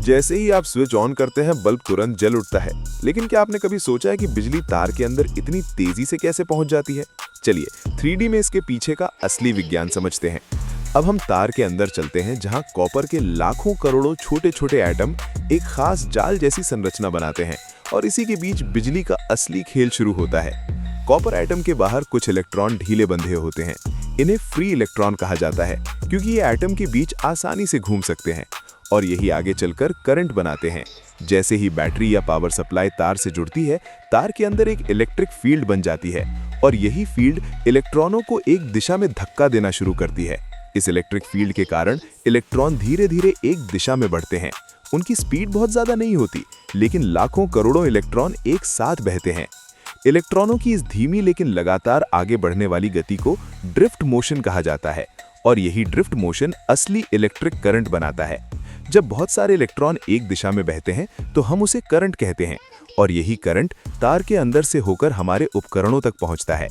जैसे ही आप switch on करते हैं बल्ब तुरंत जल उठता है। लेकिन क्या आपने कभी सोचा है कि बिजली तार के अंदर इतनी तेजी से कैसे पहुंच जाती है? चलिए 3D में इसके पीछे का असली विज्ञान समझते हैं। अब हम तार के अंदर चलते हैं जहां कॉपर के लाखों करोड़ों छोटे छोटे एटम एक खास जाल जैसी संरचना बनाते हैं और इसी के बीच बिजली का असली खेल शुरू होता है। कॉपर एटम के बाहर कुछ इलेक्ट्रॉन ढीले बंधे होते हैं। इन्हें फ्री इलेक्ट्रॉन कहा जाता है क्योंकि ये एटम के बीच आसानी से घूम सकते हैं और यही आगे चलकर करंट बनाते हैं। जैसे ही बैटरी या पावर सप्लाई तार से जुड़ती है, तार के अंदर एक इलेक्ट्रिक फील्ड बन जाती है और यही फील्ड इलेक्ट्रॉनों को एक दिशा में धक्का देना शुरू करती है। इस इलेक्ट्रिक फील्ड के कारण इलेक्ट्रॉन धीरे धीरे एक दिशा में बढ़ते हैं। उनकी स्पीड बहुत ज्यादा नहीं होती, लेकिन लाखों करोड़ों इलेक्ट्रॉन एक साथ बहते हैं। इलेक्ट्रॉनों की इस धीमी लेकिन लगातार आगे बढ़ने वाली गति को ड्रिफ्ट मोशन कहा जाता है और यही ड्रिफ्ट मोशन असली इलेक्ट्रिक करंट बनाता है। जब बहुत सारे इलेक्ट्रॉन एक दिशा में बहते हैं तो हम उसे करंट कहते हैं और यही करंट तार के अंदर से होकर हमारे उपकरणों तक पहुंचता है।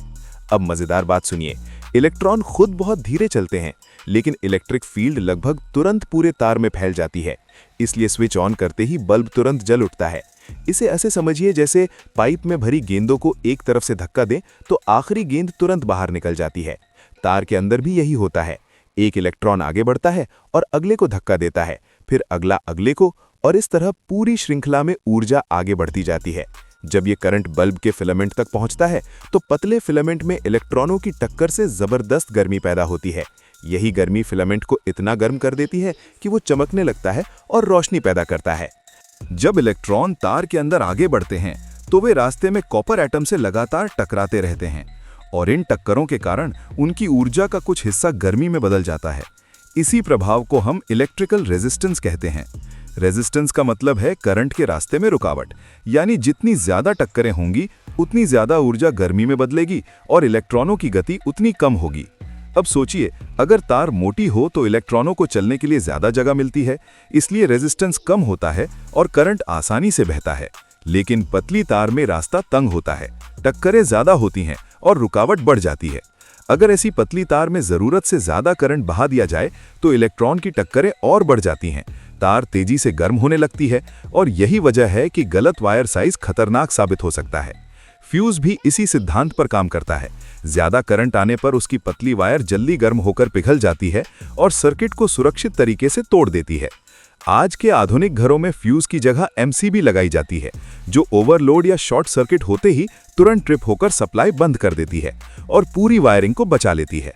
अब मजेदार बात सुनिए, इलेक्ट्रॉन खुद बहुत धीरे चलते हैं, लेकिन इलेक्ट्रिक फील्ड लगभग तुरंत पूरे तार में फैल जाती है। इसलिए स्विच ऑन करते ही बल्ब तुरंत जल उठता है। इसे ऐसे समझिए जैसे पाइप में भरी गेंदों को एक तरफ से धक्का दें तो आखिरी गेंद तुरंत बाहर निकल जाती है। तार के अंदर भी यही होता है। एक इलेक्ट्रॉन आगे बढ़ता है और अगले को धक्का देता है, फिर अगला अगले को, और इस तरह पूरी श्रृंखला में ऊर्जा आगे बढ़ती जाती है। जब ये करंट बल्ब के फिलामेंट तक पहुंचता है तो पतले फिलामेंट में इलेक्ट्रॉनों की टक्कर से जबरदस्त गर्मी पैदा होती है। यही गर्मी फिलामेंट को इतना गर्म कर देती है कि वो चमकने लगता है और रोशनी पैदा करता है। जब इलेक्ट्रॉन तार के अंदर आगे बढ़ते हैं तो वे रास्ते में कॉपर एटम से लगातार टकराते रहते हैं और इन टक्करों के कारण उनकी ऊर्जा का कुछ हिस्सा गर्मी में बदल जाता है। इसी प्रभाव को हम इलेक्ट्रिकल रेजिस्टेंस कहते हैं। रेजिस्टेंस का मतलब है करंट के रास्ते में रुकावट, यानी जितनी ज्यादा टक्करें होंगी उतनी ज्यादा ऊर्जा गर्मी में बदलेगी और इलेक्ट्रॉनों की गति उतनी कम होगी। अब सोचिए, अगर तार मोटी हो तो इलेक्ट्रॉनों को चलने के लिए ज्यादा जगह मिलती है, इसलिए रेजिस्टेंस कम होता है और करंट आसानी से बहता है। लेकिन पतली तार में रास्ता तंग होता है, टक्करें ज्यादा होती हैं और रुकावट बढ़ जाती है। अगर ऐसी पतली तार में जरूरत से ज्यादा करंट बहा दिया जाए तो इलेक्ट्रॉन की टक्करें और बढ़ जाती हैं, तार तेजी से गर्म होने लगती है और यही वजह है कि गलत वायर साइज खतरनाक साबित हो सकता है। फ्यूज भी इसी सिद्धांत पर काम करता है। ज्यादा करंट आने पर उसकी पतली वायर जल्दी गर्म होकर पिघल जाती है और सर्किट को सुरक्षित तरीके से तोड़ देती है। आज के आधुनिक घरों में फ्यूज की जगह एमसीबी लगाई जाती है, जो ओवरलोड या शॉर्ट सर्किट होते ही तुरंत ट्रिप होकर सप्लाई बंद कर देती है और पूरी वायरिंग को बचा लेती है।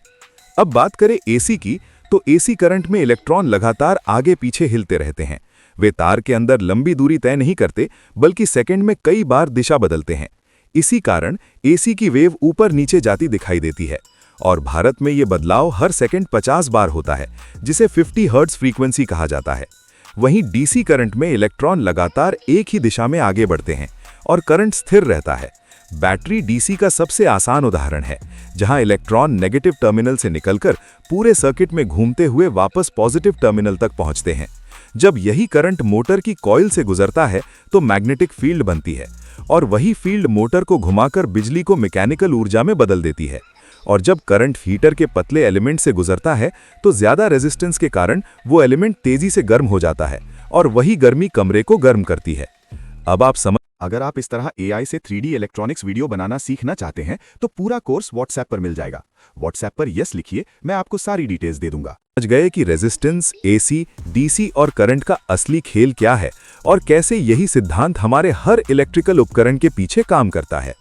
अब बात करें एसी की, तो एसी करंट में इलेक्ट्रॉन लगातार आगे पीछे हिलते रहते हैं। वे तार के अंदर लंबी दूरी तय नहीं करते, बल्कि सेकंड में कई बार दिशा बदलते हैं। इसी कारण एसी की वेव ऊपर नीचे जाती दिखाई देती है और भारत में ये बदलाव हर सेकंड 50 बार होता है, जिसे 50 हर्ट्ज फ्रीक्वेंसी कहा जाता है। वहीं डीसी करंट में इलेक्ट्रॉन लगातार एक ही दिशा में आगे बढ़ते हैं और करंट स्थिर रहता है। बैटरी डीसी का सबसे आसान उदाहरण है, जहां इलेक्ट्रॉन नेगेटिव टर्मिनल से निकलकर पूरे सर्किट में घूमते हुए वापस पॉजिटिव टर्मिनल तक पहुंचते हैं। जब यही करंट मोटर की कॉइल से गुजरता है तो मैग्नेटिक फील्ड बनती है और वही फील्ड मोटर को घुमाकर बिजली को मैकेनिकल ऊर्जा में बदल देती है। और जब करंट हीटर के पतले एलिमेंट से गुजरता है तो ज्यादा रेजिस्टेंस के कारण वो एलिमेंट तेजी से गर्म हो जाता है और वही गर्मी कमरे को गर्म करती है। अब आप समझ अगर आप इस तरह एआई से 3D इलेक्ट्रॉनिक्स वीडियो बनाना सीखना चाहते हैं तो पूरा कोर्स व्हाट्सएप पर मिल जाएगा। व्हाट्सएप पर यस लिखिए, मैं आपको सारी डिटेल्स दे दूंगा। समझ गए कि रेजिस्टेंस, एसी, डीसी और करंट का असली खेल क्या है और कैसे यही सिद्धांत हमारे हर इलेक्ट्रिकल उपकरण के पीछे काम करता है।